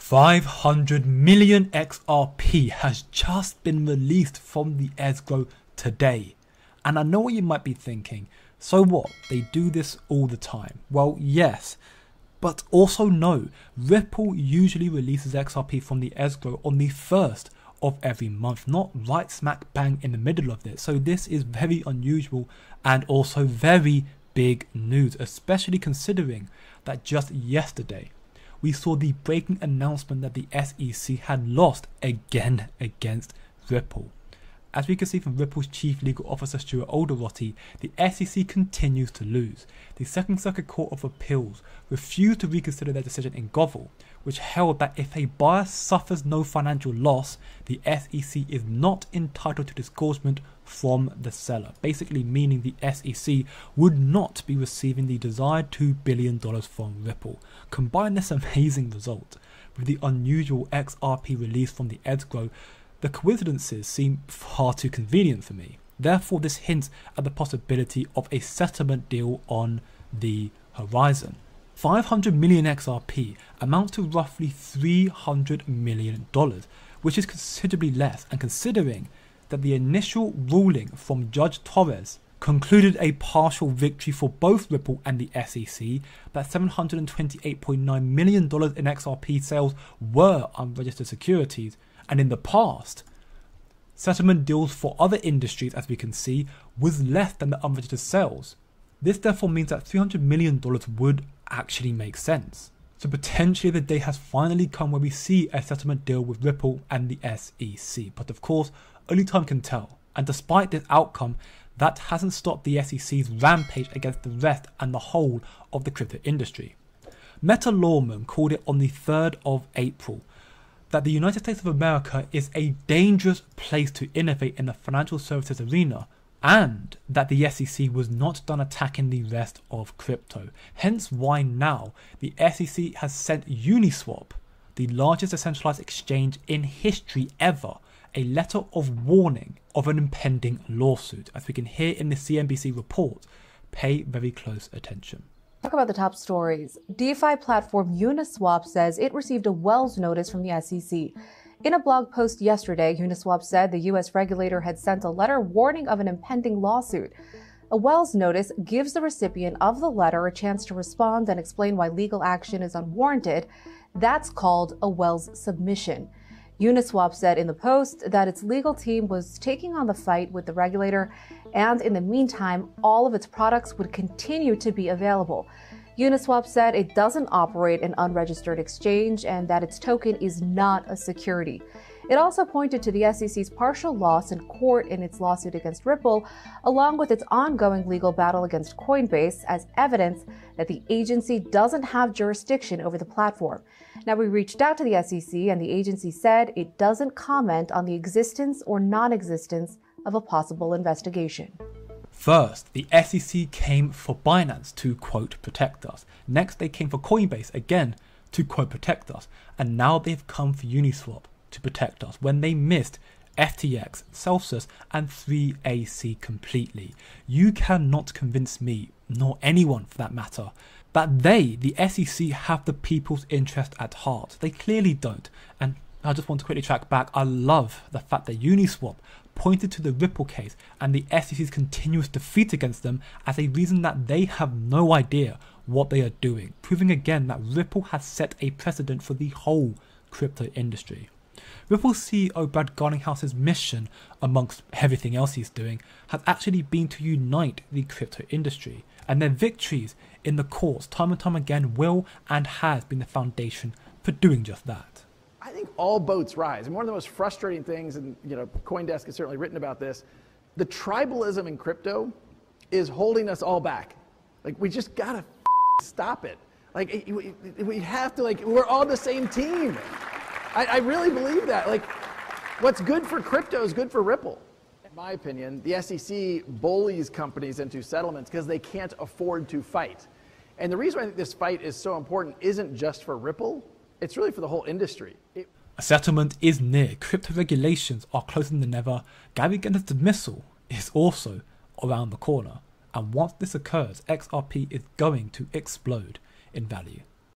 500 million XRP has just been released from the Escrow today. And I know what you might be thinking, so what, they do this all the time? Well, yes, but also no. Ripple usually releases XRP from the Escrow on the 1st of every month, not right smack bang in the middle of it. So this is very unusual and also very big news, especially considering that just yesterday we saw the breaking announcement that the SEC had lost again against Ripple. As we can see from Ripple's Chief Legal Officer Stuart Alderoty, the SEC continues to lose. The Second Circuit Court of Appeals refused to reconsider their decision in Govell, which held that if a buyer suffers no financial loss, the SEC is not entitled to disgorgement from the seller, basically meaning the SEC would not be receiving the desired $2 billion from Ripple. Combine this amazing result with the unusual XRP release from the Escrow, the coincidences seem far too convenient for me. Therefore, this hints at the possibility of a settlement deal on the horizon. 500 million XRP amounts to roughly $300 million, which is considerably less, and considering that the initial ruling from Judge Torres concluded a partial victory for both Ripple and the SEC, that $728.9 million in XRP sales were unregistered securities, and in the past, settlement deals for other industries, as we can see, was less than the unregistered sales. This therefore means that $300 million would actually make sense. So potentially the day has finally come where we see a settlement deal with Ripple and the SEC. But of course, only time can tell. And despite this outcome, that hasn't stopped the SEC's rampage against the rest and the whole of the crypto industry. Meta lawman called it on the 3rd of April that the United States of America is a dangerous place to innovate in the financial services arena, and that the SEC was not done attacking the rest of crypto. Hence why now the SEC has sent Uniswap, the largest decentralized exchange in history ever, a letter of warning of an impending lawsuit. As we can hear in the CNBC report, pay very close attention. Talk about the top stories. DeFi platform Uniswap says it received a Wells notice from the SEC. In a blog post yesterday, Uniswap said the U.S. regulator had sent a letter warning of an impending lawsuit. A Wells notice gives the recipient of the letter a chance to respond and explain why legal action is unwarranted. That's called a Wells submission. Uniswap said in the post that its legal team was taking on the fight with the regulator, and in the meantime, all of its products would continue to be available. Uniswap said it doesn't operate an unregistered exchange and that its token is not a security. It also pointed to the SEC's partial loss in court in its lawsuit against Ripple, along with its ongoing legal battle against Coinbase, as evidence that the agency doesn't have jurisdiction over the platform. Now, we reached out to the SEC and the agency said it doesn't comment on the existence or non-existence of a possible investigation. First, the SEC came for Binance to, quote, protect us. Next, they came for Coinbase, again, to, quote, protect us. And now they've come for Uniswap to protect us when they missed FTX, Celsius, and 3AC completely. You cannot convince me, nor anyone for that matter, that they, the SEC, have the people's interest at heart. They clearly don't. And I just want to quickly track back. I love the fact that Uniswap pointed to the Ripple case and the SEC's continuous defeat against them as a reason that they have no idea what they are doing, proving again that Ripple has set a precedent for the whole crypto industry. Ripple's CEO Brad Garninghouse's mission, amongst everything else he's doing, has actually been to unite the crypto industry, and their victories in the courts time and time again will and has been the foundation for doing just that. I think all boats rise. And one of the most frustrating things, and CoinDesk has certainly written about this, the tribalism in crypto is holding us all back. Like, we just gotta stop it. Like, we have to, we're all the same team. I really believe that. Like, what's good for crypto is good for Ripple. In my opinion, the SEC bullies companies into settlements because they can't afford to fight. And the reason I think this fight is so important isn't just for Ripple, it's really for the whole industry. A settlement is near. Crypto regulations are closer than ever. Gary Gensler's dismissal is also around the corner. And once this occurs, XRP is going to explode in value.